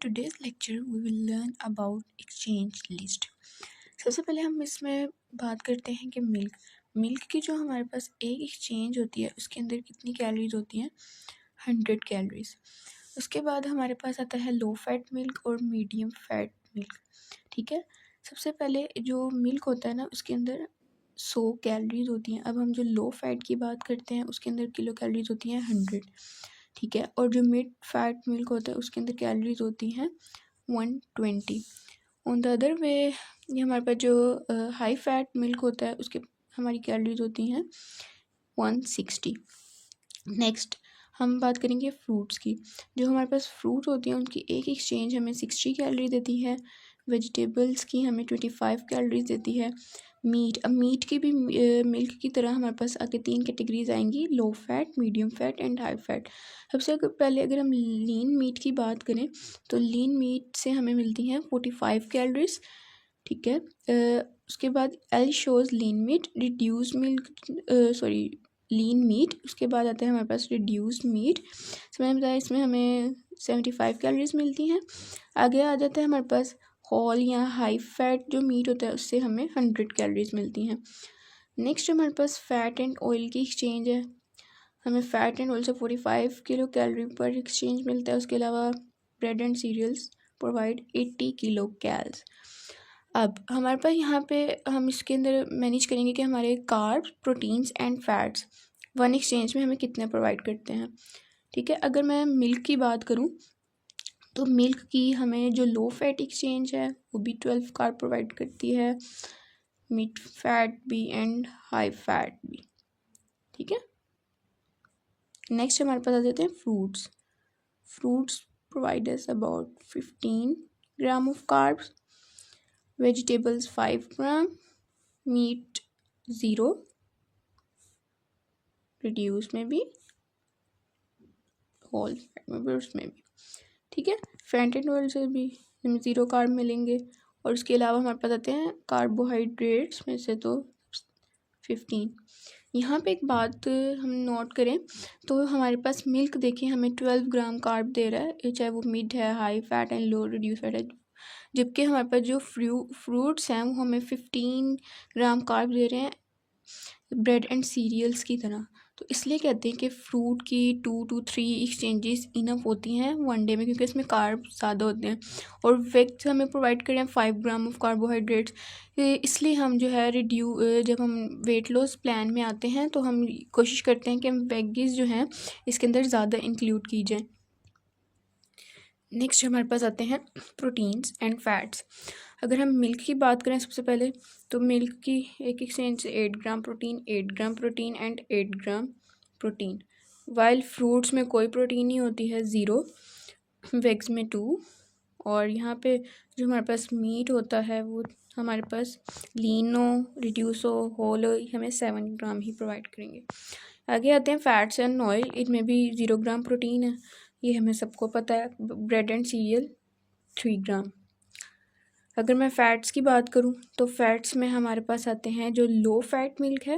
today's lecture we will learn about exchange list। सबसे पहले हम इसमें बात करते हैं कि मिल्क की जो हमारे पास एक एक्सचेंज होती है उसके अंदर कितनी कैलोरीज होती हैं 100 कैलोरीज। उसके बाद हमारे पास आता है लो फैट मिल्क और मीडियम फैट मिल्क। ठीक है, सबसे पहले जो मिल्क होता है ना उसके अंदर 100 कैलोरीज होती हैं। अब हम जो लो फैट की बात करते हैं उसके अंदर किलो कैलोरीज होती हैं 100। ठीक है, और जो मिड फैट मिल्क होता है उसके अंदर कैलोरीज होती हैं 120। ऑन द अदर वे ये हमारे पास जो हाई फैट मिल्क होता है उसके हमारी कैलोरीज होती हैं 160। नेक्स्ट हम बात करेंगे फ्रूट्स की। जो हमारे पास फ्रूट होती हैं उनकी एक एक्सचेंज हमें 60 कैलोरी देती है। वेजिटेबल्स की हमें 25 कैलोरीज देती है। अब मीट की भी मिल्क की तरह हमारे पास आगे 3 कैटेगरीज आएंगी, low fat, medium fat and high fat. सबसे पहले अगर हम लीन मीट की बात करें तो लीन मीट से हमें मिलती हैं 45 कैलोरीज। ठीक है, उसके बाद L shows lean meat, reduce lean meat. उसके बाद आता है हमारे पास रिड्यूस्ड मीट, मैंने बताया इसमें हमें 75 कैलोरीज मिलती हैं। आगे आ जाता है हमारे पास होल या हाई फैट जो मीट होता है उससे हमें 100 कैलोरीज मिलती हैं। नेक्स्ट हमारे पास फैट एंड ऑयल की एक्सचेंज है। हमें फैट एंड ऑयल से 45 किलो कैलोरी पर एक्सचेंज मिलता है। उसके अलावा bread and cereals provide 80 kilo cals. अब हमारे पास यहाँ पे हम इसके अंदर मैनेज करेंगे कि हमारे carbs, proteins and fats one exchange में हमें कितने प्रोवाइड करते हैं। ठीक है, अगर मैं मिल्क की बात करूँ तो मिल्क की हमें जो लो फैट एक्सचेंज है वो भी 12 कार्ब प्रोवाइड करती है, मिड फैट भी एंड हाई फैट भी। ठीक है, नेक्स्ट हमारे पास आ जाते हैं fruits provide us about 15 gram of carbs, vegetables 5 gram, meat 0, reduce में भी, होल फैट में भी, उसमें भी। ठीक है, फैट एंड ऑयल से भी हमें 0 कार्ब मिलेंगे। और उसके अलावा हमारे पास आते हैं कार्बोहाइड्रेट्स में से तो 15। यहाँ पे एक बात हम नोट करें तो हमारे पास मिल्क देखें हमें 12 ग्राम कार्ब दे रहा है, चाहे वो मिड है, high fat and low reduce fat है। जबकि हमारे पास जो फ्रूट्स हैं वो हमें 15 ग्राम कार्ब दे रहे हैं ब्रेड एंड सीरियल्स की तरह। तो इसलिए कहते हैं कि फ्रूट की 2 to 3 एक्सचेंजेस इनफ होती हैं वन डे में, क्योंकि इसमें कार्ब ज़्यादा होते हैं और वेट हमें प्रोवाइड करें 5 ग्राम ऑफ कार्बोहाइड्रेट्स। इसलिए हम जो है जब हम वेट लॉस प्लान में आते हैं तो हम कोशिश करते हैं कि हम वेगीज जो हैं इसके अंदर ज़्यादा इंक्लूड की जाए। नेक्स्ट हमारे पास आते हैं प्रोटीन्स एंड फैट्स। अगर हम मिल्क की बात करें सबसे पहले तो मिल्क की एक एक्सचेंज से 8 gram protein, 8 gram protein and 8 gram protein. While fruits में कोई प्रोटीन नहीं होती है, 0, वेग्स में 2, और यहाँ पे जो हमारे पास मीट होता है वो हमारे पास लीनो, रिड्यूसो, होल हमें 7 ग्राम ही प्रोवाइड करेंगे। आगे आते हैं फैट्स एंड ऑयल, इनमें भी 0 ग्राम प्रोटीन है, ये हमें सबको पता है। ब्रेड एंड सीरियल 3 ग्राम। अगर मैं फ़ैट्स की बात करूं तो फैट्स में हमारे पास आते हैं जो लो फैट मिल्क है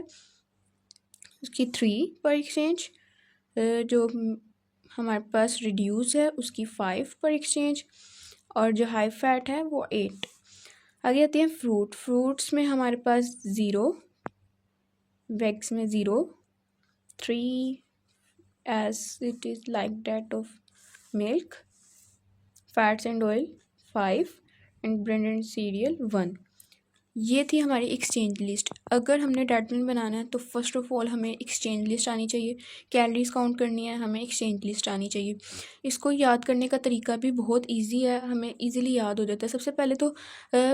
उसकी 3 पर एक्सचेंज, जो हमारे पास रिड्यूस है उसकी 5 पर एक्सचेंज, और जो हाई फैट है वो 8। आगे आते हैं फ्रूट्स में हमारे पास 0, वेग्स में 0, 3 as it is like that of milk, fats and oil 5 and bread and cereal 1। ये थी हमारी एक्सचेंज लिस्ट। अगर हमने डाइट प्लान बनाना है तो फर्स्ट ऑफ ऑल हमें एक्सचेंज लिस्ट आनी चाहिए, कैलोरीज काउंट करनी है, हमें एक्सचेंज लिस्ट आनी चाहिए। इसको याद करने का तरीका भी बहुत इजी है, हमें इजीली याद हो जाता है। सबसे पहले तो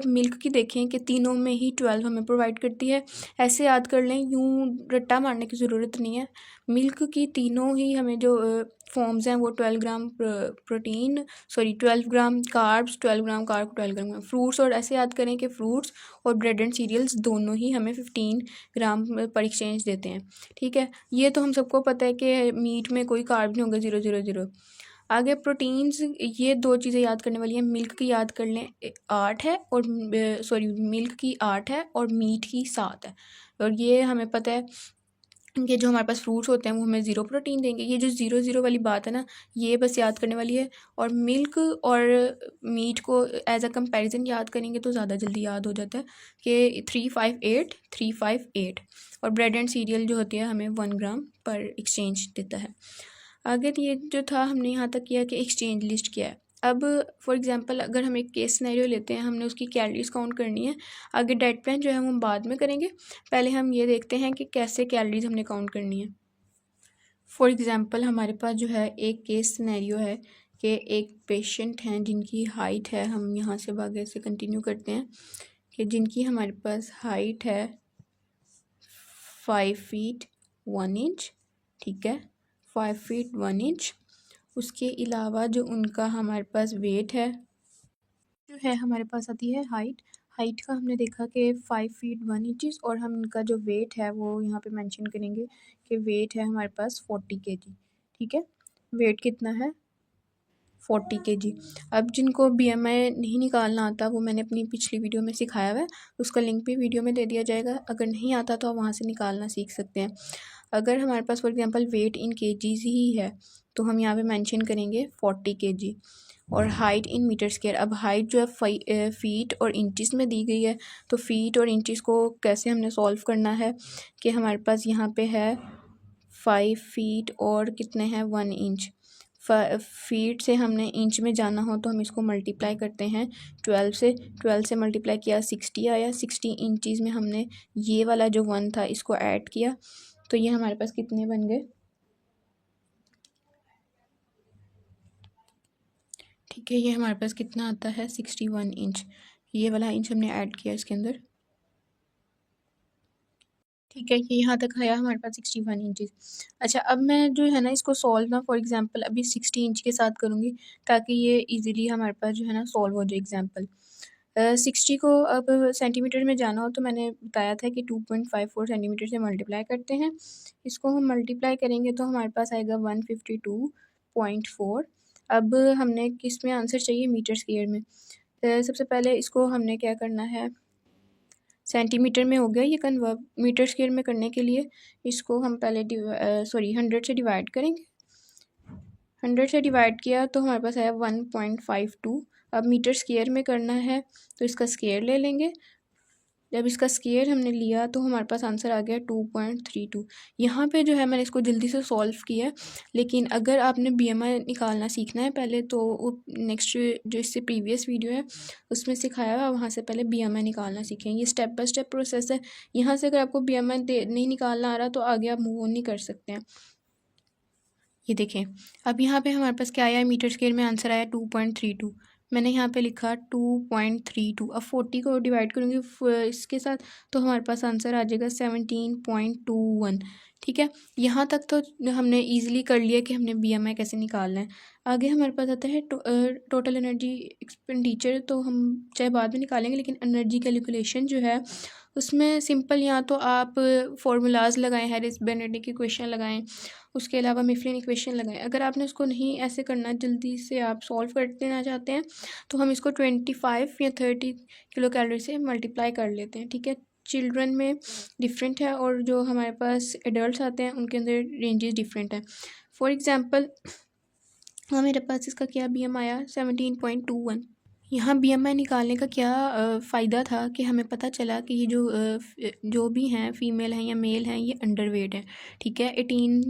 मिल्क की देखें कि तीनों में ही 12 हमें प्रोवाइड करती है, ऐसे याद कर लें, यूँ रट्टा मारने की ज़रूरत नहीं है। मिल्क की तीनों ही हमें जो फॉर्म्स हैं वो 12 ग्राम प्रोटीन 12 ग्राम कार्ब्स, 12 ग्राम कार्ब, 12 ग्राम फ्रूट्स, और ऐसे याद करें कि फ्रूट्स और ब्रेड एंड सीरियल्स दोनों ही हमें 15 ग्राम पर एक्सचेंज देते हैं। ठीक है, ये तो हम सबको पता है कि मीट में कोई कार्ब नहीं होगा, 0 0 0। आगे प्रोटीन्स, ये 2 चीज़ें याद करने वाली हैं। मिल्क की याद कर लें 8 है, और मिल्क की 8 है और मीट की 7 है, और ये हमें पता है कि जो हमारे पास फ्रूट्स होते हैं वो हमें ज़ीरो प्रोटीन देंगे। ये जो ज़ीरो ज़ीरो वाली बात है ना, ये बस याद करने वाली है। और मिल्क और मीट को एज अ कंपैरिजन याद करेंगे तो ज़्यादा जल्दी याद हो जाता है कि 358 358। और ब्रेड एंड सीरियल जो होती है हमें 1 ग्राम पर एक्सचेंज देता है। आगे ये जो था हमने यहाँ तक किया कि एक्सचेंज लिस्ट क्या है। अब फॉर एग्जांपल अगर हम एक केस सिनेरियो लेते हैं, हमने उसकी कैलोरीज काउंट करनी है। आगे डाइट प्लान जो है वो हम बाद में करेंगे, पहले हम ये देखते हैं कि कैसे कैलोरीज हमने काउंट करनी है। फॉर एग्जांपल हमारे पास जो है एक केस सिनेरियो है कि एक पेशेंट हैं जिनकी हाइट है, हम यहाँ से आगे से कंटिन्यू करते हैं कि जिनकी हमारे पास हाइट है 5 फीट 1 इंच, ठीक है, 5 फीट 1 इंच। उसके अलावा जो उनका हमारे पास वेट है, जो है हमारे पास आती है हाइट। हाइट का हमने देखा कि 5 फीट 1 इंचज़, और हम इनका जो वेट है वो यहाँ पे मेंशन करेंगे कि वेट है हमारे पास 40 kg, ठीक है। वेट कितना है 40 kg। अब जिनको BMI नहीं निकालना आता वो मैंने अपनी पिछली वीडियो में सिखाया हुआ है, उसका लिंक भी वीडियो में दे दिया जाएगा। अगर नहीं आता तो आप वहाँ से निकालना सीख सकते हैं। अगर हमारे पास for example weight in kgs ही है तो हम यहाँ पे मेंशन करेंगे 40 kg। और हाइट इन मीटर स्क्वायर, अब हाइट जो है फीट और इंचज़ में दी गई है, तो फीट और इंचज़ को कैसे हमने सॉल्व करना है कि हमारे पास यहाँ पे है 5 फीट और कितने हैं 1 इंच। फीट से हमने इंच में जाना हो तो हम इसको मल्टीप्लाई करते हैं 12 से। 12 से मल्टीप्लाई किया 60 आया। 60 इंचज़ में हमने ये वाला जो 1 था इसको ऐड किया, तो ये हमारे पास कितने बन गए, ठीक है। ये हमारे पास कितना आता है 61 इंच। ये वाला इंच हमने ऐड किया इसके अंदर, ठीक है। ये यहाँ तक आया हमारे पास 61 इंचज़। अच्छा, अब मैं जो है ना इसको सॉल्व ना फॉर एग्जांपल अभी 60 इंच के साथ करूँगी ताकि ये इजीली हमारे पास जो है ना सॉल्व हो जाए एग्जांपल। 60 को अब सेंटीमीटर में जाना हो तो मैंने बताया था कि 2.54 सेंटीमीटर से मल्टीप्लाई करते हैं। इसको हम मल्टीप्लाई करेंगे तो हमारे पास आएगा 152.4। अब हमने किस में आंसर चाहिए, मीटर स्क्वायर में। सबसे पहले इसको हमने क्या करना है, सेंटीमीटर में हो गया ये कन्वर्ट, मीटर स्क्वायर में करने के लिए इसको हम पहले 100 से डिवाइड करेंगे। 100 से डिवाइड किया तो हमारे पास आया 1.52। अब मीटर स्क्वायर में करना है तो इसका स्क्वायर ले लेंगे। जब इसका स्क्वायर हमने लिया तो हमारे पास आंसर आ गया 2.32। यहाँ पे जो है मैंने इसको जल्दी से सॉल्व किया, लेकिन अगर आपने BMI निकालना सीखना है पहले तो नेक्स्ट जो इससे प्रीवियस वीडियो है उसमें सिखाया हुआ, वहाँ से पहले BMI निकालना सीखें। ये स्टेप बाय स्टेप प्रोसेस है। यहाँ से अगर आपको BMI नहीं निकालना आ रहा तो आगे आप मूव ऑन नहीं कर सकते हैं। ये देखें, अब यहाँ पे हमारे पास क्या आया, मीटर स्क्वायर में आंसर आया 2.32। मैंने यहाँ पे लिखा 2.32। अब 40 को डिवाइड करूँगी इसके साथ तो हमारे पास आंसर आ जाएगा 17.21, ठीक है। यहाँ तक तो हमने इजीली कर लिया कि हमने BMI कैसे निकालना है। आगे हमारे पास आता है टोटल एनर्जी एक्सपेंडिचर, तो हम चाहे बाद में निकालेंगे, लेकिन एनर्जी कैलकुलेशन जो है उसमें सिंपल या तो आप फार्मूलाज लगाएं, हैरिस बेनेडिक्ट की इक्वेशन लगाएं, उसके अलावा मिफ्लिन इक्वेशन लगाएं। अगर आपने उसको नहीं ऐसे करना, जल्दी से आप सॉल्व कर देना चाहते हैं तो हम इसको 25 या 30 किलो कैलोरी से मल्टीप्लाई कर लेते हैं, ठीक है। चिल्ड्रन में डिफरेंट है और जो हमारे पास एडल्ट आते हैं उनके अंदर रेंजेस डिफरेंट है। फॉर एग्ज़ाम्पल मेरे पास इसका क्या BMI आया 17.21। यहाँ BMI निकालने का क्या फ़ायदा था कि हमें पता चला कि ये जो भी हैं फ़ीमेल हैं या मेल हैं ये अंडर वेट है, ठीक है। 18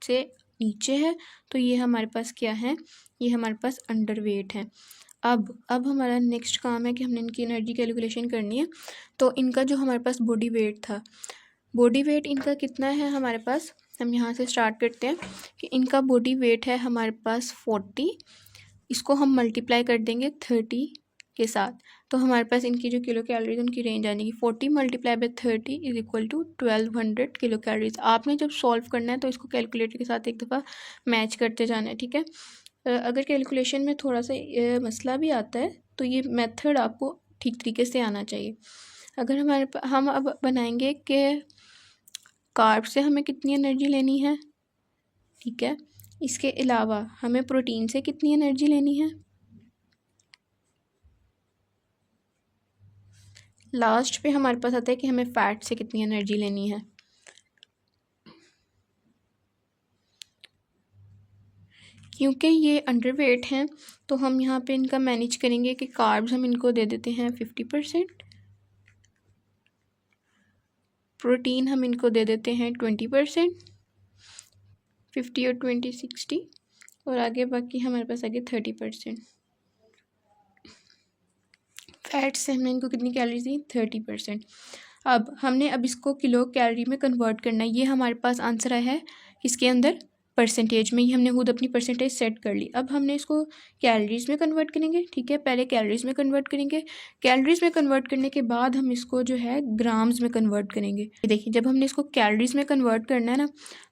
से नीचे है तो ये हमारे पास क्या है, ये हमारे पास अंडर वेट है। अब हमारा नेक्स्ट काम है कि हमने इनकी एनर्जी कैलकुलेशन करनी है। तो इनका जो हमारे पास बॉडी वेट था, बॉडी वेट इनका कितना है हमारे पास, हम यहाँ से स्टार्ट करते हैं कि इनका बॉडी वेट है हमारे पास 40। इसको हम मल्टीप्लाई कर देंगे 30 के साथ, तो हमारे पास इनकी जो किलो कैलोरीज उनकी रेंज आने की 40 multiply by 30 is equal to 1200 kilo calories. आपने जब सॉल्व करना है तो इसको कैलकुलेटर के साथ एक दफ़ा मैच करते जाना है, ठीक है। अगर कैलकुलेशन में थोड़ा सा मसला भी आता है तो ये मेथड आपको ठीक तरीके से आना चाहिए। अगर हम अब बनाएंगे कि कार्ब से हमें कितनी एनर्जी लेनी है, ठीक है, इसके अलावा हमें प्रोटीन से कितनी एनर्जी लेनी है, लास्ट पे हमारे पास आता है कि हमें फ़ैट से कितनी एनर्जी लेनी है। क्योंकि ये अंडरवेट हैं तो हम यहाँ पे इनका मैनेज करेंगे कि कार्ब्स हम इनको दे देते हैं 50%, प्रोटीन हम इनको दे देते हैं 20%, 50 और 20 60, और आगे बाकी हमारे पास आगे 30%। फैट से हमने इनको कितनी कैलोरीज दी? 30%। अब इसको किलो कैलोरी में कन्वर्ट करना है। ये हमारे पास आंसर आया है इसके अंदर परसेंटेज में, ये हमने खुद अपनी परसेंटेज सेट कर ली। अब हमने इसको कैलोरीज में कन्वर्ट करेंगे, ठीक है। पहले कैलोरीज में कन्वर्ट करेंगे, कैलोरीज में कन्वर्ट करने के बाद हम इसको जो है ग्राम्स में कन्वर्ट करेंगे। देखिए जब हमने इसको कैलोरीज में कन्वर्ट करना है ना,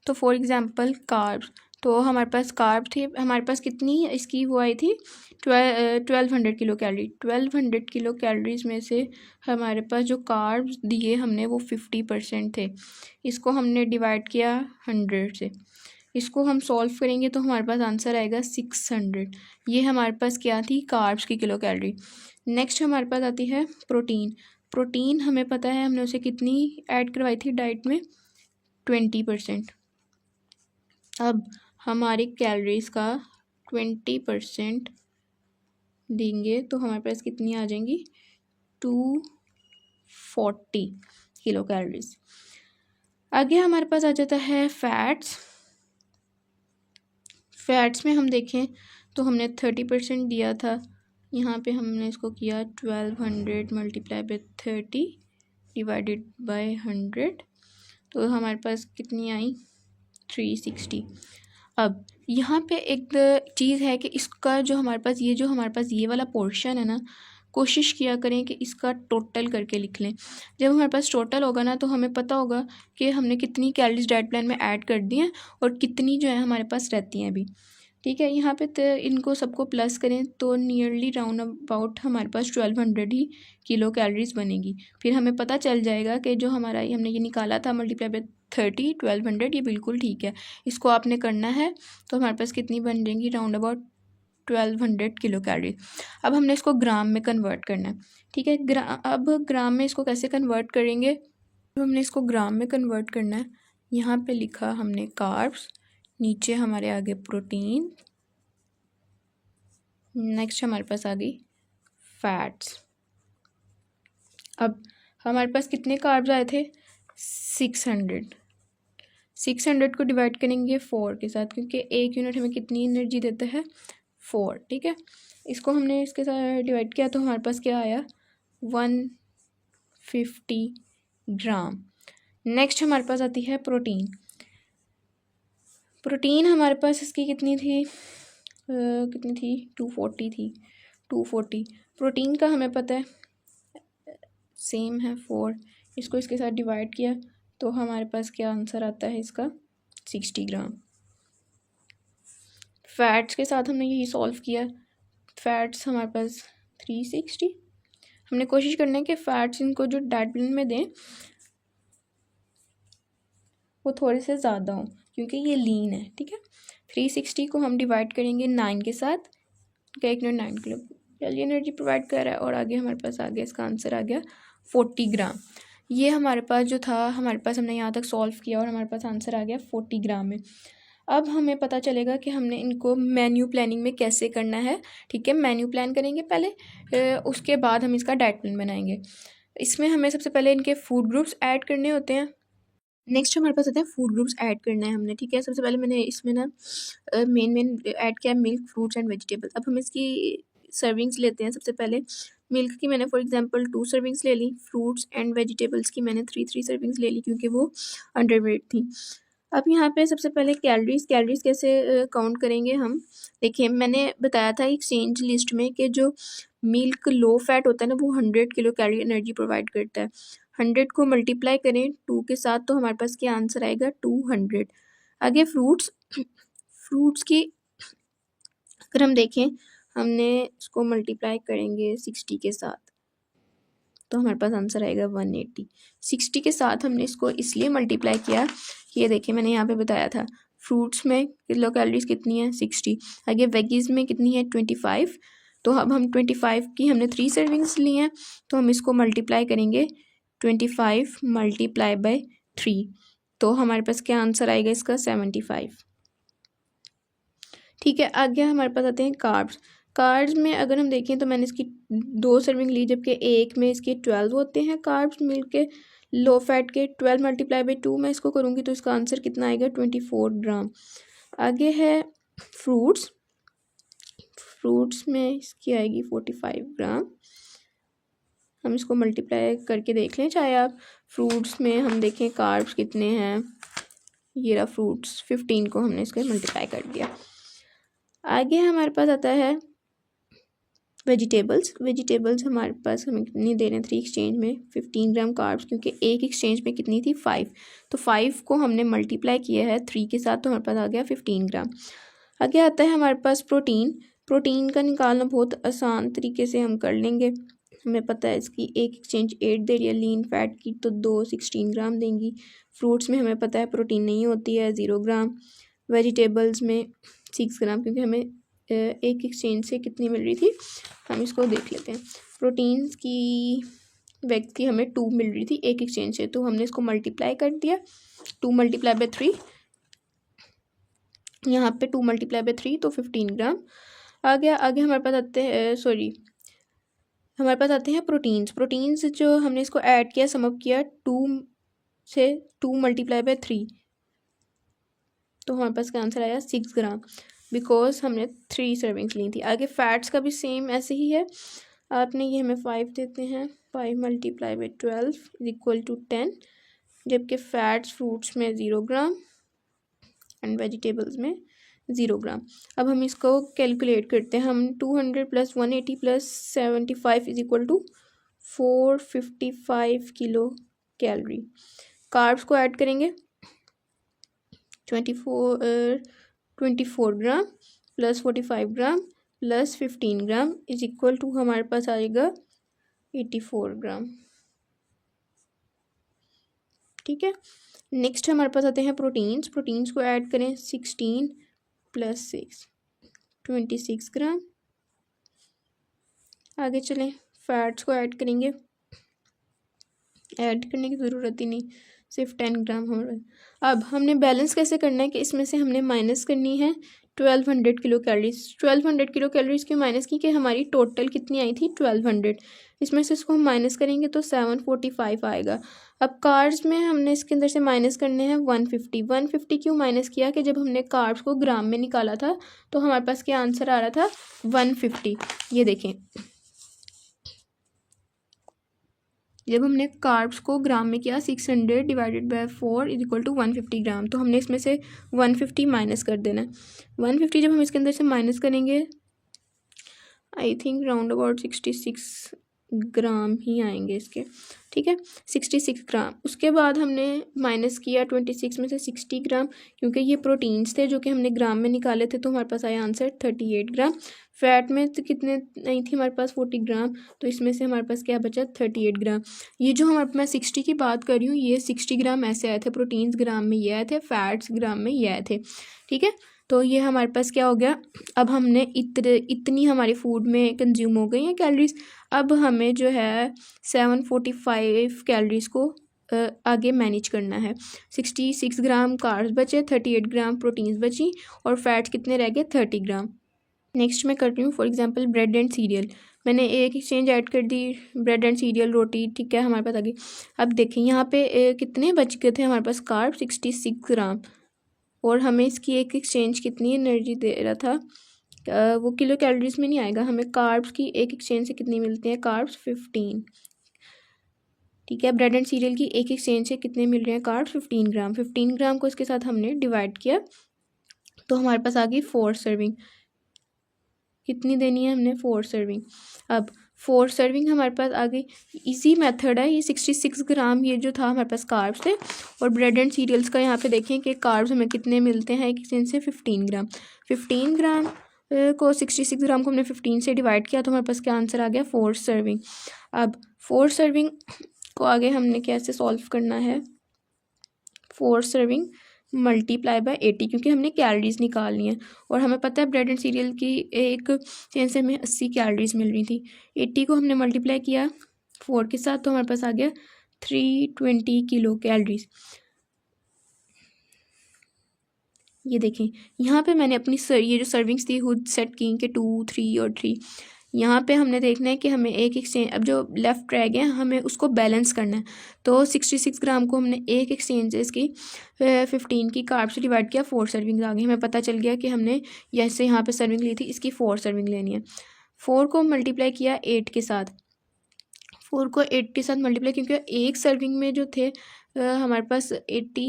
तो फॉर एग्जांपल कार्ब्स, तो हमारे पास कार्ब थी, हमारे पास कितनी इसकी वो आई थी 1200 किलो कैलोरी। 1200 किलो कैलोरीज में से हमारे पास जो कार्ब्स दिए हमने वो 50% थे। इसको हमने डिवाइड किया 100 से, इसको हम सॉल्व करेंगे तो हमारे पास आंसर आएगा 600। ये हमारे पास क्या थी? कार्ब्स की किलो कैलोरी। नेक्स्ट हमारे पास आती है प्रोटीन। प्रोटीन हमें पता है हमने उसे कितनी ऐड करवाई थी डाइट में? 20%। अब हमारी कैलोरीज का 20% देंगे तो हमारे पास कितनी आ जाएंगी? 240 किलो कैलोरीज। आगे हमारे पास आ जाता है फैट्स। फैट्स में हम देखें तो हमने 30% दिया था, यहाँ पे हमने इसको किया 1200 मल्टीप्लाई बाई 30 डिवाइडेड बाय 100, तो हमारे पास कितनी आई? 360। अब यहाँ पे एक चीज़ है कि इसका जो हमारे पास ये वाला पोर्शन है ना, कोशिश किया करें कि इसका टोटल करके लिख लें। जब हमारे पास टोटल होगा ना तो हमें पता होगा कि हमने कितनी कैलोरीज डाइट प्लान में ऐड कर दी हैं और कितनी जो है हमारे पास रहती हैं अभी, ठीक है। यहाँ पे इनको सबको प्लस करें तो नियरली राउंड अबाउट हमारे पास 1200 ही किलो कैलोरीज बनेगी। फिर हमें पता चल जाएगा कि जो हमारा हमने ये निकाला था मल्टीप्लाई बाय 30 1200, ये बिल्कुल ठीक है। इसको आपने करना है तो हमारे पास कितनी बन जाएंगी? Round about 1200 kilo calorie. अब हमने इसको ग्राम में कन्वर्ट करना है, ठीक है। अब ग्राम में इसको कैसे कन्वर्ट करेंगे? तो हमने इसको ग्राम में कन्वर्ट करना है। यहाँ पे लिखा हमने कार्ब्स, नीचे हमारे आगे प्रोटीन, नेक्स्ट हमारे पास आ गई फैट्स। अब हमारे पास कितने कार्ब्स आए थे? 600 को डिवाइड करेंगे 4 के साथ, क्योंकि एक यूनिट हमें कितनी एनर्जी देता है? 4, ठीक है। इसको हमने इसके साथ डिवाइड किया तो हमारे पास क्या आया? 150 ग्राम। नेक्स्ट हमारे पास आती है प्रोटीन। प्रोटीन हमारे पास इसकी कितनी थी? 240 थी। 240 प्रोटीन का हमें पता है सेम है 4, इसको इसके साथ डिवाइड किया तो हमारे पास क्या आंसर आता है इसका? 60 ग्राम। फैट्स के साथ हमने यही सॉल्व किया, फैट्स हमारे पास 360। हमने कोशिश करना है कि फैट्स इनको जो डाइट प्लान में दें वो थोड़े से ज़्यादा हों, क्योंकि ये लीन है, ठीक है। 360 को हम डिवाइड करेंगे 9 के साथ, क्या 1 unit 9 kilo calorie energy provide कर रहा है, और आगे हमारे पास आ गया, इसका आंसर आ गया 40 ग्राम। ये हमारे पास जो था, हमारे पास हमने यहाँ तक सॉल्व किया और हमारे पास आंसर आ गया 40 ग्राम में। अब हमें पता चलेगा कि हमने इनको मेन्यू प्लानिंग में कैसे करना है, ठीक है। मेन्यू प्लान करेंगे पहले, उसके बाद हम इसका डाइट प्लान बनाएंगे। इसमें हमें सबसे पहले इनके फूड ग्रुप्स ऐड करने होते हैं। नेक्स्ट हमारे पास आते हैं फूड ग्रुप्स ऐड करना है हमने, ठीक है। सबसे पहले मैंने इसमें ना मेन ऐड किया मिल्क, फ्रूट्स एंड वेजिटेबल। अब हम इसकी सर्विंग्स लेते हैं। सबसे पहले मिल्क की मैंने फॉर एग्जांपल 2 सर्विंग्स ले ली, फ्रूट्स एंड वेजिटेबल्स की मैंने 3 सर्विंग्स ले ली, क्योंकि वो अंडरवेट थी। अब यहाँ पे सबसे पहले कैलोरीज कैसे काउंट करेंगे हम? देखिए मैंने बताया था एक्सचेंज लिस्ट में कि जो मिल्क लो फैट होता है ना, वो 100 किलो कैलोरी एनर्जी प्रोवाइड करता है। 100 को मल्टीप्लाई करें 2 के साथ तो हमारे पास क्या आंसर आएगा? 200। आगे फ्रूट्स की अगर हम देखें, हमने इसको मल्टीप्लाई करेंगे 60 के साथ तो हमारे पास आंसर आएगा 180। 60 के साथ हमने इसको इसलिए मल्टीप्लाई किया, ये देखिए मैंने यहाँ पे बताया था फ्रूट्स में किलो कैलोरीज कितनी है? 60। आगे वेजीज में कितनी है? 25। तो अब हम 25 की हमने 3 सर्विंग्स ली हैं, तो हम इसको मल्टीप्लाई करेंगे 25 मल्टीप्लाई बाय 3, तो हमारे पास क्या आंसर आएगा इसका? 75। ठीक है, आगे हमारे पास आते हैं कार्ब्स। कार्ब्स में अगर हम देखें तो मैंने इसकी 2 सर्विंग ली, जबकि एक में इसके 12 होते हैं कार्ब्स मिल के लो फैट के। 12 मल्टीप्लाई बाई 2 मैं इसको करूँगी तो इसका आंसर कितना आएगा, 24 ग्राम। आगे है फ्रूट्स। फ्रूट्स में इसकी आएगी 45 ग्राम। हम इसको मल्टीप्लाई करके देख लें, चाहे आप फ्रूट्स में हम देखें कार्ब्स कितने हैं। ये रहा फ्रूट्स, 15 को हमने इसको मल्टीप्लाई कर दिया। आगे हमारे पास आता है वेजिटेबल्स। वेजिटेबल्स हमारे पास हमें कितनी दे रहे हैं, 3 एक्सचेंज में 15 ग्राम कार्ब्स, क्योंकि एक एक्सचेंज में कितनी थी 5, तो 5 को हमने मल्टीप्लाई किया है 3 के साथ, तो हमारे पास आ गया 15 ग्राम। आगे आता है हमारे पास प्रोटीन। प्रोटीन का निकालना बहुत आसान तरीके से हम कर लेंगे। हमें पता है इसकी एक एक्सचेंज 8 दे रही है, लीन फैट की तो 2 16 ग्राम देंगी। फ्रूट्स में हमें पता है प्रोटीन नहीं होती है, 0 ग्राम। वेजिटेबल्स में 6 ग्राम, क्योंकि हमें एक एक्सचेंज से कितनी मिल रही थी, हम इसको देख लेते हैं। प्रोटीन्स की वैक्स की हमें 2 मिल रही थी एक एक्सचेंज से, तो हमने इसको मल्टीप्लाई कर दिया। 2 मल्टीप्लाई बाई 3, यहाँ पे 2 मल्टीप्लाई बाई 3 तो 15 ग्राम आ गया। आगे हमारे पास आते हैं हमारे पास आते हैं प्रोटीन्स। प्रोटीन्स जो हमने इसको ऐड किया, समअप किया 2 से 2 मल्टीप्लाई बाई 3, तो हमारे पास का आंसर आया 6 ग्राम, बिकॉज हमने 3 सर्विंग्स ली थी। आगे फैट्स का भी सेम ऐसे ही है। आपने ये हमें 5 देते हैं, 5 multiply by 12 is equal to 10, जबकि फैट्स फ्रूट्स में 0 ग्राम एंड वेजिटेबल्स में 0 ग्राम। अब हम इसको कैलकुलेट करते हैं। हम 200 plus 180 plus 75 is equal to 455 kilo calorie. Carbs को ऐड करेंगे, 24 gram plus 45 gram plus 15 gram is equal to हमारे पास आएगा 84 ग्राम। ठीक है, नेक्स्ट हमारे पास आते हैं प्रोटीन्स। प्रोटीन्स को ऐड करें, 16 प्लस 6 26 ग्राम। आगे चलें, फैट्स को ऐड करेंगे, ऐड करने की ज़रूरत ही नहीं, सिर्फ 10 ग्राम हमारे। अब हमने बैलेंस कैसे करना है कि इसमें से हमने माइनस करनी है 1200 किलो कैलोरीज। 1200 किलो कैलोरीज क्यों माइनस की, कि हमारी टोटल कितनी आई थी 1200, इसमें से इसको हम माइनस करेंगे तो 745 आएगा। अब कार्ब्स में हमने इसके अंदर से माइनस करने हैं 150। 150 क्यों माइनस किया, कि जब हमने कार्ब्स को ग्राम में निकाला था तो हमारे पास क्या आंसर आ रहा था 150। ये देखें, जब हमने कार्ब्स को ग्राम में किया 600 divided by 4 is equal to 150 gram, तो हमने इसमें से 150 माइनस कर देना है। 150 जब हम इसके अंदर से माइनस करेंगे, आई थिंक राउंड अबाउट 66 ग्राम ही आएंगे इसके। ठीक है, 66 ग्राम। उसके बाद हमने माइनस किया 26 में से 60 ग्राम, क्योंकि ये प्रोटीन्स थे जो कि हमने ग्राम में निकाले थे, तो हमारे पास आया आंसर 38 ग्राम। फैट में तो कितने नहीं थी हमारे पास 40 ग्राम, तो इसमें से हमारे पास क्या बचा 38 ग्राम। ये जो मैं 60 की बात कर रही हूँ, ये 60 ग्राम ऐसे आए थे, प्रोटीन्स ग्राम में ये आए थे, फैट्स ग्राम में ये आए थे। ठीक है, तो ये हमारे पास क्या हो गया, अब हमने इतनी हमारी फूड में कंज्यूम हो गई हैं कैलोरीज। अब हमें जो है 745 कैलोरीज को आगे मैनेज करना है। 66 ग्राम कार्ब्स बचे, 38 ग्राम प्रोटीन्स बची, और फैट्स कितने रह गए 30 ग्राम। नेक्स्ट मैं कर रही हूँ for example bread and serial. मैंने एक एक्सचेंज ऐड कर दी, ब्रेड एंड सीरियल रोटी, ठीक है, हमारे पास आ गई। अब देखें यहाँ पे कितने बच गए थे हमारे पास कार्ब 66 ग्राम, और हमें इसकी एक एक्सचेंज कितनी एनर्जी दे रहा था, वो किलो कैलोरीज में नहीं आएगा, हमें कार्ब्स की एक एक्सचेंज से कितनी मिलती है, कार्ब्स 15। ठीक है, ब्रेड एंड सीरियल की एक एक्सचेंज से कितने मिल रहे हैं कार्ब्स 15 ग्राम। 15 ग्राम को इसके साथ हमने डिवाइड किया, तो हमारे पास आ गई 4 सर्विंग। कितनी देनी है हमने 4 सर्विंग। अब 4 सर्विंग हमारे पास आ गई। इजी मेथड है ये। 66 ग्राम ये जो था हमारे पास कार्ब्स थे, और ब्रेड एंड सीरियल्स का यहाँ पे देखें कि कार्ब्स हमें कितने मिलते हैं एक एक्सचेंज से 15 ग्राम। 15 ग्राम को 66 ग्राम को हमने 15 से डिवाइड किया, तो हमारे पास क्या आंसर आ गया 4 सर्विंग। अब 4 सर्विंग को आगे हमने कैसे सॉल्व करना है, 4 सर्विंग मल्टीप्लाई बाय 80, क्योंकि हमने कैलोरीज निकालनी है, और हमें पता है ब्रेड एंड सीरियल की एक चेंज से हमें 80 कैलोरीज मिल रही थी। 80 को हमने मल्टीप्लाई किया 4 के साथ, तो हमारे पास आ गया 320 किलो कैलोरीज। ये देखें यहाँ पे मैंने अपनी ये जो सर्विंग्स थी खुद सेट की कि 2, 3 और 3। यहाँ पे हमने देखना है कि हमें एक एक्सचेंज, अब जो लेफ़्ट रह गया हमें उसको बैलेंस करना है। तो 66 ग्राम को हमने एक एक्सचेंज इसकी 15 की कार्ब से डिवाइड किया, 4 सर्विंग आ गई। हमें पता चल गया कि हमने जैसे यहाँ पे सर्विंग ली थी इसकी 4 सर्विंग लेनी है। 4 को मल्टीप्लाई किया 8 के साथ, 4 को 8 के साथ मल्टीप्लाई, क्योंकि एक सर्विंग में जो थे हमारे पास 80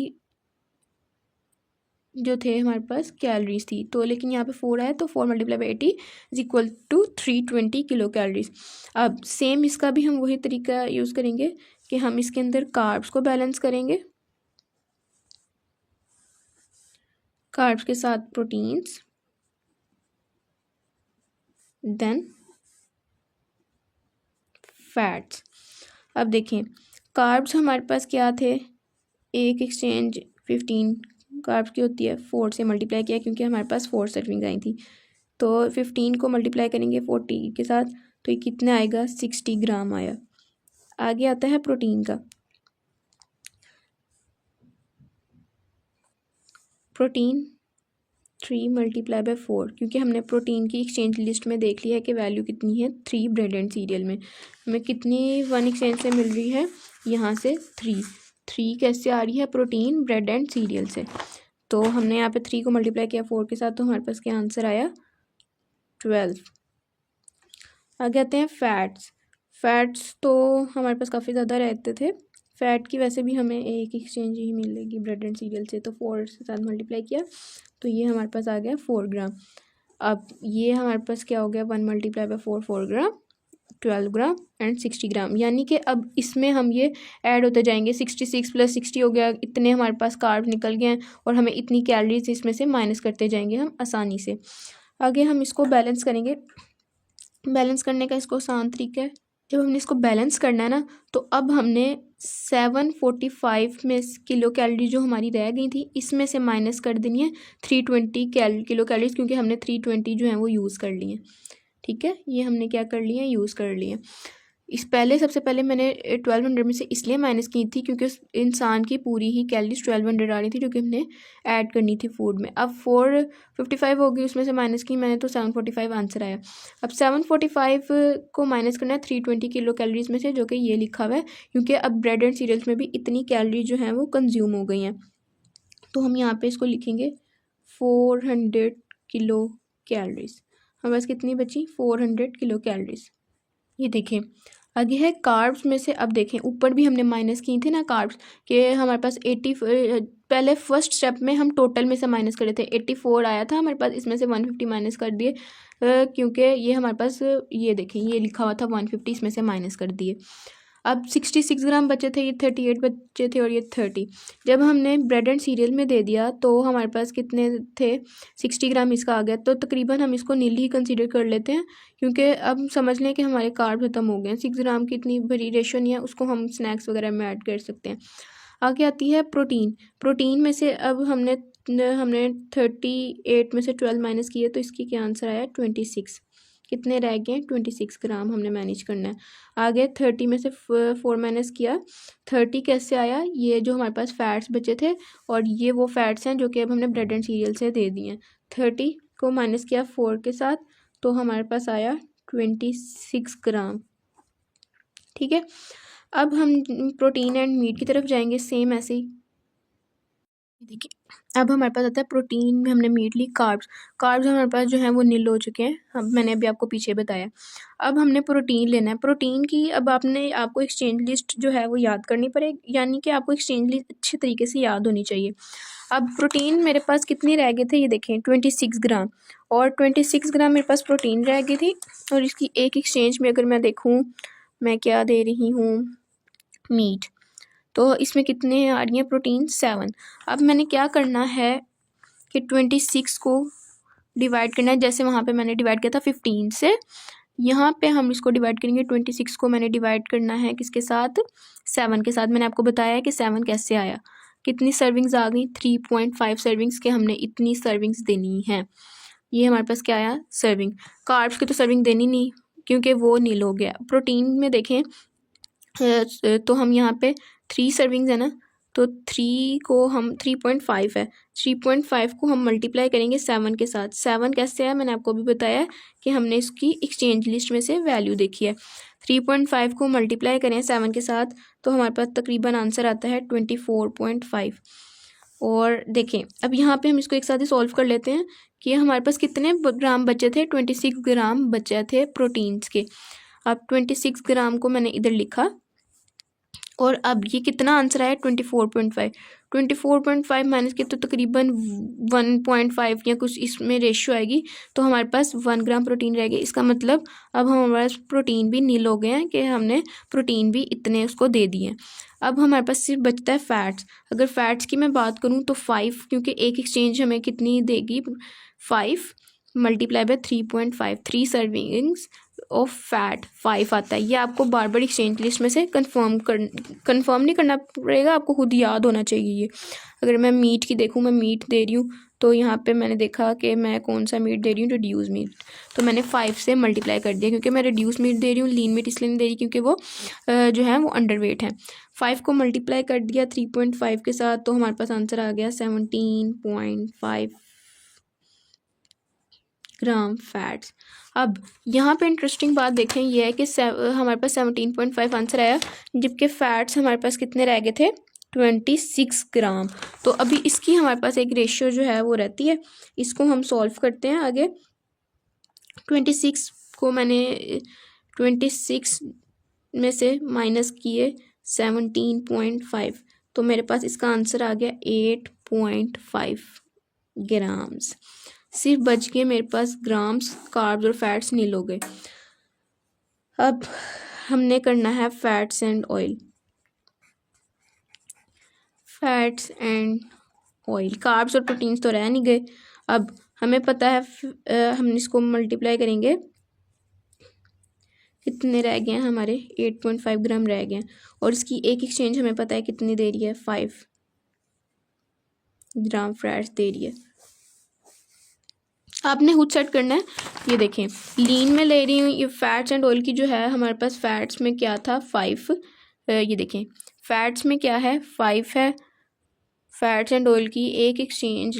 जो थे हमारे पास कैलोरीज थी, तो लेकिन यहाँ पे 4 आया तो 4 multiply by 80 is equal to 320 kilo calories. अब सेम इसका भी हम वही तरीका यूज़ करेंगे कि हम इसके अंदर कार्ब्स को बैलेंस करेंगे, कार्ब्स के साथ प्रोटीन्स, देन फैट्स। अब देखें कार्ब्स हमारे पास क्या थे, एक एक्सचेंज 15 कार्ब्स की होती है, 4 से मल्टीप्लाई किया क्योंकि हमारे पास 4 सर्विंग आई थी, तो 15 को मल्टीप्लाई करेंगे 40 के साथ तो ये कितना आएगा, 60 ग्राम आया। आगे आता है प्रोटीन का। प्रोटीन 3 मल्टीप्लाई बाई 4, क्योंकि हमने प्रोटीन की एक्सचेंज लिस्ट में देख लिया है कि वैल्यू कितनी है 3 ब्रेड एंड सीरियल में। हमें कितनी वन एक्सचेंज से मिल रही है, यहाँ से 3 कैसे आ रही है, प्रोटीन ब्रेड एंड सीरियल से। तो हमने यहाँ पे 3 को मल्टीप्लाई किया 4 के साथ, तो हमारे पास क्या आंसर आया, 12। आगे आते हैं फैट्स। फैट्स तो हमारे पास काफ़ी ज़्यादा रहते थे, फैट की वैसे भी हमें एक एक्सचेंज ही मिलेगी ब्रेड एंड सीरियल से, तो 4 के साथ मल्टीप्लाई किया तो ये हमारे पास आ गया 4 ग्राम। अब ये हमारे पास क्या हो गया, 1 multiply by 4 gram, 12 gram and 60 ग्राम। यानी कि अब इसमें हम ये ऐड होते जाएंगे, 66 प्लस 60 हो गया, इतने हमारे पास कार्ब निकल गए हैं और हमें इतनी कैलोरीज इसमें से माइनस करते जाएंगे हम आसानी से। आगे हम इसको बैलेंस करेंगे। बैलेंस करने का इसको आसान तरीका है, जब हमने इसको बैलेंस करना है ना, तो अब हमने 745 में किलो कैलोरी जो हमारी रह गई थी इसमें से माइनस कर देनी है 320 किलो कैलोरीज, क्योंकि हमने 320 जो है वो यूज़ कर ली हैं। ठीक है, ये हमने क्या कर लिए हैं, यूज़ कर लिए हैं। सबसे पहले मैंने 1200 में से इसलिए माइनस की थी क्योंकि उस इंसान की पूरी ही कैलोरीज 1200 आ रही थी जो कि हमने ऐड करनी थी फूड में। अब 455 हो गई, उसमें से माइनस की मैंने तो 745 आंसर आया। अब 745 को माइनस करना है 320 किलो कैलोरीज में से, जो कि ये लिखा हुआ है, क्योंकि अब ब्रेड एंड सीरियल्स में भी इतनी कैलोरी जो है वो कंज्यूम हो गई हैं। तो हम यहाँ पर इसको लिखेंगे 400 किलो कैलोरीज। हमारे पास कितनी बची, 400 किलो कैलोरीज। ये देखें आगे है कार्ब्स में से। अब देखें ऊपर भी हमने माइनस की थी ना कार्ब्स के, हमारे पास 80, पहले फर्स्ट स्टेप में हम टोटल में से माइनस करे थे, 84 आया था हमारे पास, इसमें से 150 माइनस कर दिए क्योंकि ये हमारे पास ये देखें ये लिखा हुआ था 150, इसमें से माइनस कर दिए। अब 66 ग्राम बचे थे, ये 38 बचे थे और ये 30। जब हमने ब्रेड एंड सीरियल में दे दिया तो हमारे पास कितने थे, 60 ग्राम इसका आ गया, तो तकरीबन हम इसको नील ही कंसीडर कर लेते हैं, क्योंकि अब समझ लें कि हमारे कार्ब खत्म हो गए हैं। 6 ग्राम की इतनी बड़ी रेशो नहीं है, उसको हम स्नैक्स वगैरह में ऐड कर सकते हैं। आगे आती है प्रोटीन। प्रोटीन में से अब हमने 38 में से 12 माइनस किए तो इसकी क्या आंसर आया, 26। कितने रह गए, 26 ग्राम हमने मैनेज करना है। आगे 30 में से 4 माइनस किया, 30 कैसे आया, ये जो हमारे पास फैट्स बचे थे और ये वो फैट्स हैं जो कि अब हमने ब्रेड एंड सीरियल से दे दिए हैं। 30 को माइनस किया 4 के साथ तो हमारे पास आया 26 ग्राम। ठीक है, अब हम प्रोटीन एंड मीट की तरफ जाएंगे, सेम ऐसे ही। देखिए अब हमारे पास आता है प्रोटीन में हमने मीट ली, कार्ब्स हमारे पास जो है वो नील हो चुके हैं, अब मैंने अभी आपको पीछे बताया। अब हमने प्रोटीन लेना है। प्रोटीन की अब आपको एक्सचेंज लिस्ट जो है वो याद करनी पड़ेगी, यानी कि आपको एक्सचेंज लिस्ट अच्छे तरीके से याद होनी चाहिए। अब प्रोटीन मेरे पास कितनी रह गए थे, ये देखें 26 ग्राम, और 26 ग्राम मेरे पास प्रोटीन रह गई थी, और इसकी एक एक्सचेंज में अगर मैं देखूँ मैं क्या दे रही हूँ, मीट, तो इसमें कितने आ रही हैं प्रोटीन, 7। अब मैंने क्या करना है कि 26 को डिवाइड करना है, जैसे वहाँ पे मैंने डिवाइड किया था 15 से, यहाँ पे हम इसको डिवाइड करेंगे। 26 को मैंने डिवाइड करना है किसके साथ, 7 के साथ। मैंने आपको बताया है कि 7 कैसे आया, कितनी सर्विंग्स आ गई, 3.5 सर्विंग्स के हमने इतनी सर्विंग्स देनी है। ये हमारे पास क्या आया, सर्विंग। कार्ब्स की तो सर्विंग देनी नहीं क्योंकि वो नील हो गया। प्रोटीन में देखें तो हम यहाँ पे 3 सर्विंग्स है ना, तो 3.5 है, 3.5 को हम मल्टीप्लाई करेंगे 7 के साथ। 7 कैसे है मैंने आपको भी बताया कि हमने इसकी एक्सचेंज लिस्ट में से वैल्यू देखी है। 3.5 को मल्टीप्लाई करें 7 के साथ तो हमारे पास तकरीबन आंसर आता है 24.5। और देखें अब यहाँ पे हम इसको एक साथ ही सॉल्व कर लेते हैं कि हमारे पास कितने ग्राम बचे थे। 26 ग्राम बचे थे प्रोटीन्स के। अब 26 ग्राम को मैंने इधर लिखा और अब ये कितना आंसर आया 24.5। 24.5 माइनस के तो तकरीबन 1.5 या कुछ इसमें रेशियो आएगी, तो हमारे पास 1 ग्राम प्रोटीन रहेगी। इसका मतलब अब हमारे पास प्रोटीन भी नील हो गए हैं कि हमने प्रोटीन भी इतने उसको दे दिए। अब हमारे पास सिर्फ बचता है फैट्स। अगर फैट्स की मैं बात करूँ तो 5, क्योंकि एक एक्सचेंज हमें कितनी देगी 5 multiply by 3.5, 3 servings of fat 5 आता है। ये आपको बार बार एक्सचेंज लिस्ट में से कंफर्म नहीं करना पड़ेगा, आपको खुद याद होना चाहिए ये। अगर मैं मीट की देखूँ, मैं मीट दे रही हूँ तो यहाँ पे मैंने देखा कि मैं कौन सा मीट दे रही हूँ, रिड्यूस मीट, तो मैंने 5 से मल्टीप्लाई कर दिया क्योंकि मैं रिड्यूस मीट दे रही हूँ। लीन मीट इसलिए नहीं दे रही क्योंकि वो जो है वो अंडरवेट है। 5 को मल्टीप्लाई कर दिया 3.5 के साथ तो हमारे पास आंसर आ गया 17.5 ग्राम फैट्स। अब यहाँ पे इंटरेस्टिंग बात देखें ये है कि हमारे पास 17.5 आंसर आया, जबकि फैट्स हमारे पास कितने रह गए थे 26 ग्राम। तो अभी इसकी हमारे पास एक रेशियो जो है वो रहती है, इसको हम सॉल्व करते हैं आगे। 26 को मैंने 26 में से माइनस किए 17.5, तो मेरे पास इसका आंसर आ गया 8.5 ग्राम्स। सिर्फ बच गए मेरे पास ग्राम्स, कार्ब्स और फैट्स नील हो गए। अब हमने करना है fats and oil. Fats and oil, carbs और प्रोटीन्स तो रह नहीं गए। अब हमें पता है हम इसको मल्टीप्लाई करेंगे, कितने रह गए हैं हमारे 8.5 ग्राम रह गए हैं, और इसकी एक एक्सचेंज हमें पता है कितनी दे रही है 5 ग्राम फैट्स दे रही है। आपने खुद सेट करना है। ये देखें लीन में ले रही हूँ, ये फैट्स एंड ऑयल की जो है हमारे पास फैट्स में क्या था 5, ये देखें फैट्स में क्या है 5 है। फैट्स एंड ऑयल की एक एक्सचेंज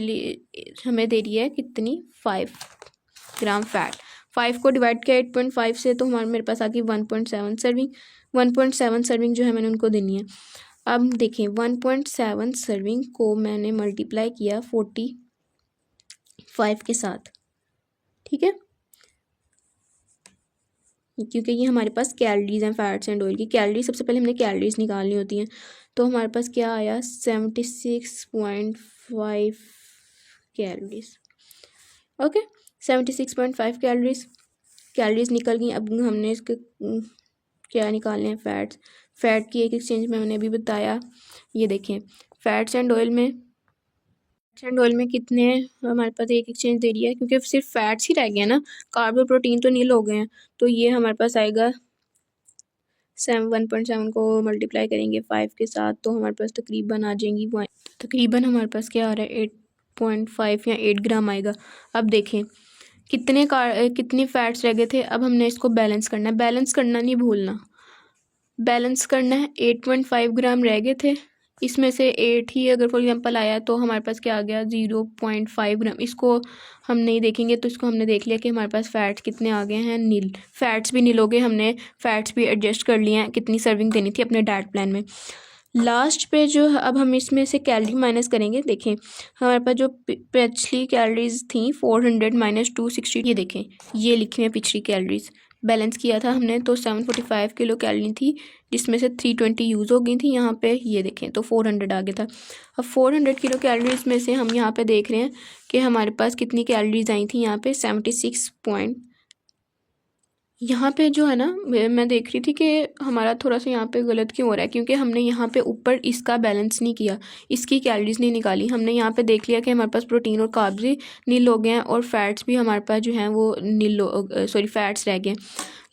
हमें दे रही है कितनी 5 ग्राम फैट। 5 को डिवाइड किया 8.5 से तो मेरे पास आ गई 1.7 सर्विंग। 1.7 सर्विंग जो है मैंने उनको देनी है। अब देखें 1.7 सर्विंग को मैंने मल्टीप्लाई किया 45 के साथ, ठीक है, क्योंकि ये हमारे पास कैलोरीज हैं फैट्स एंड ऑयल की। कैलोरीज सबसे पहले हमने कैलोरीज निकालनी होती हैं, तो हमारे पास क्या आया 76.5 कैलोरीज। ओके 76.5 कैलोरीज निकल गई। अब हमने इसके क्या निकालने हैं फैट्स। फैट की एक एक्सचेंज में मैंने अभी बताया। ये देखें फैट्स एंड ऑयल में कितने हमारे पास एक एक्सचेंज दे रही है, क्योंकि सिर्फ फैट्स ही रह गए हैं ना, कार्ब और प्रोटीन तो नील हो गए हैं। तो ये हमारे पास आएगा 1.7 को मल्टीप्लाई करेंगे 5 के साथ तो हमारे पास तकरीबन आ जाएंगी, तकरीबन हमारे पास क्या आ रहा है 8.5 या 8 ग्राम आएगा। अब देखें कितने फैट्स रह गए थे। अब हमने इसको बैलेंस करना है, बैलेंस करना नहीं भूलना, बैलेंस करना है। 8.5 ग्राम रह गए थे, इसमें से 8 ही अगर फॉर एग्जांपल आया तो हमारे पास क्या आ गया 0.5 ग्राम। इसको हम नहीं देखेंगे तो इसको हमने देख लिया कि हमारे पास फैट्स कितने आ गए हैं नील। फैट्स भी नील हो गए, हमने फैट्स भी एडजस्ट कर लिए हैं कितनी सर्विंग देनी थी अपने डाइट प्लान में। लास्ट पे जो अब हम इसमें से कैलोरी माइनस करेंगे। देखें हमारे पास जो पिछली कैलोरीज थी 400 माइनस 260, ये देखें ये लिखी हुई है पिछली कैलोरीज। बैलेंस किया था हमने तो 745 किलो कैलोरी थी, जिसमें से 320 यूज़ हो गई थी। यहाँ पे ये देखें तो 400 आ गया था। अब 400 किलो कैलोरीज में से हम यहाँ पे देख रहे हैं कि हमारे पास कितनी कैलोरीज आई थी यहाँ पे 76 पॉइंट। यहाँ पे जो है ना मैं देख रही थी कि हमारा थोड़ा सा यहाँ पे गलत क्यों हो रहा है, क्योंकि हमने यहाँ पे ऊपर इसका बैलेंस नहीं किया, इसकी कैलोरीज नहीं निकाली। हमने यहाँ पे देख लिया कि हमारे पास प्रोटीन और कार्ब्स भी नील हो गए हैं और फैट्स भी हमारे पास जो हैं वो फैट्स रह गए,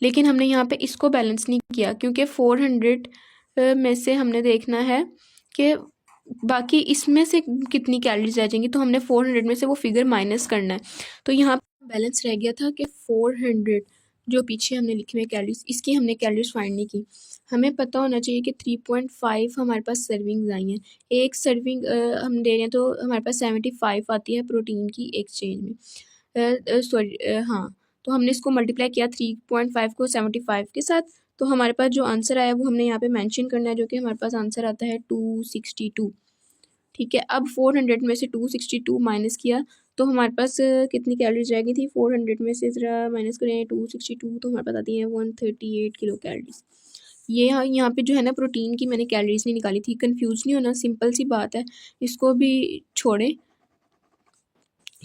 लेकिन हमने यहाँ पे इसको बैलेंस नहीं किया क्योंकि 400 में से हमने देखना है कि बाकी इसमें से कितनी कैलोरीज रह जाएंगी, तो हमने 400 में से वो फिगर माइनस करना है। तो यहाँ बैलेंस रह गया था कि 400 जो पीछे हमने लिखे हुए कैलोरीज, इसकी हमने कैलोरीज फाइंड नहीं की। हमें पता होना चाहिए कि 3.5 हमारे पास सर्विंग्स आई हैं। एक सर्विंग हम दे रहे हैं तो हमारे पास 75 आती है प्रोटीन की एक्सचेंज में। सॉरी हाँ, तो हमने इसको मल्टीप्लाई किया 3.5 को 75 के साथ, तो हमारे पास जो आंसर आया वो हमने यहाँ पे मेंशन करना है, जो कि हमारे पास आंसर आता है 262। ठीक है, अब 400 में से 262 माइनस किया तो हमारे पास कितनी कैलोरीज रह गई थी। 400 में से ज़रा माइनस करें 262 तो हमारे पास आती है 138 किलो कैलोरीज। ये यहाँ पे जो है ना प्रोटीन की मैंने कैलोरीज नहीं निकाली थी। कंफ्यूज नहीं होना, सिंपल सी बात है, इसको भी छोड़ें।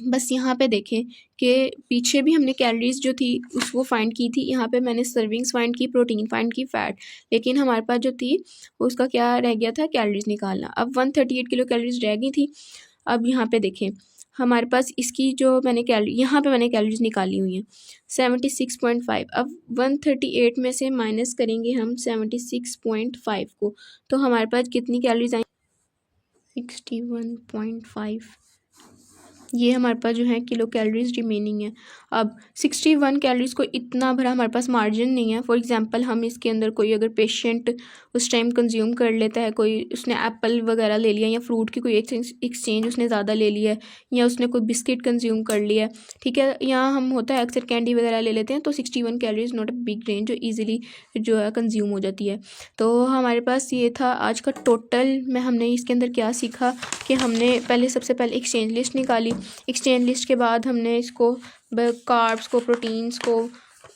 बस यहाँ पे देखें कि पीछे भी हमने कैलोरीज जो थी उसको फाइंड की थी, यहाँ पे मैंने सर्विंग्स फाइंड की, प्रोटीन फाइंड की, फैट, लेकिन हमारे पास जो थी उसका क्या रह गया था, कैलोरीज निकालना। अब 138 किलो कैलोरीज रह गई थी। अब यहाँ पे देखें हमारे पास इसकी जो मैंने यहाँ पे मैंने कैलोरीज निकाली हुई हैं 76.5। अब 138 में से माइनस करेंगे हम 76.5 को, तो हमारे पास कितनी कैलोरीज आई, 61.5। ये हमारे पास जो है किलो कैलोरीज रिमेनिंग है। अब 61 कैलोरीज को इतना भरा हमारे पास मार्जिन नहीं है। फॉर एग्जांपल हम इसके अंदर कोई अगर पेशेंट उस टाइम कंज्यूम कर लेता है, कोई उसने एप्पल वगैरह ले लिया या फ्रूट की कोई एक्सचेंज उसने ज़्यादा ले लिया है, या उसने कोई बिस्किट कंज्यूम कर लिया है, ठीक है, यहाँ हम होता है अक्सर कैंडी वगैरह ले लेते हैं, तो 61 calories not a big range, जो ईजिली जो है कंज्यूम हो जाती है। तो हमारे पास ये था आज का टोटल में। हमने इसके अंदर क्या सीखा कि हमने सबसे पहले एक्सचेंज लिस्ट निकाली। एक्सचेंज लिस्ट के बाद हमने इसको कार्ब्स को, प्रोटीन्स को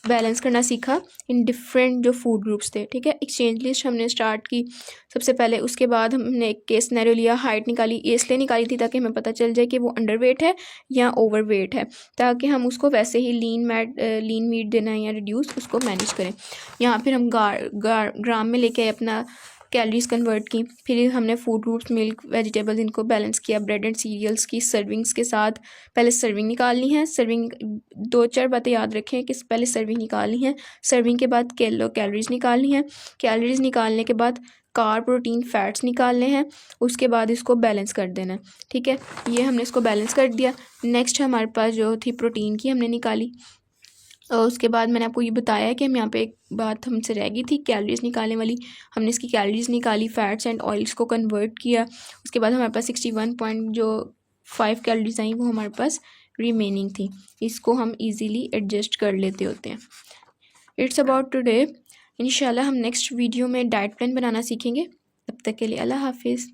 बैलेंस करना सीखा इन डिफरेंट जो फूड ग्रुप्स थे। ठीक है, एक्सचेंज लिस्ट हमने स्टार्ट की सबसे पहले, उसके बाद हमने एक केस सिनेरियो लिया, हाइट निकाली। ये इसलिए निकाली थी ताकि हमें पता चल जाए कि वो अंडर वेट है या ओवर वेट है, ताकि हम उसको वैसे ही लीन मीट देना है या रिड्यूस उसको मैनेज करें। यहाँ फिर हम ग्राम में लेके अपना कैलोरीज कन्वर्ट की। फिर हमने फूड ग्रुप्स, मिल्क, वेजिटेबल्स, इनको बैलेंस किया ब्रेड एंड सीरियल्स की सर्विंग्स के साथ। पहले सर्विंग निकालनी है, सर्विंग 2-4 बातें याद रखें कि पहले सर्विंग निकालनी है, सर्विंग के बाद कैलोरीज निकालनी है, कैलोरीज निकालने के बाद कार्ब, प्रोटीन, फैट्स निकालने हैं, उसके बाद इसको बैलेंस कर देना है। ठीक है, ये हमने इसको बैलेंस कर दिया। नेक्स्ट हमारे पास जो थी प्रोटीन की हमने निकाली, और उसके बाद मैंने आपको ये बताया है कि हम यहाँ पे एक बात हमसे रह गई थी कैलोरीज निकालने वाली। हमने इसकी कैलोरीज निकाली, फैट्स एंड ऑयल्स को कन्वर्ट किया। उसके बाद हमारे पास 61.5 कैलोरीज आई, वो हमारे पास रिमेनिंग थी। इसको हम इजीली एडजस्ट कर लेते होते हैं। It's about today. इंशाल्लाह हम नेक्स्ट वीडियो में डाइट प्लान बनाना सीखेंगे। तब तक के लिए अल्लाह हाफिज़।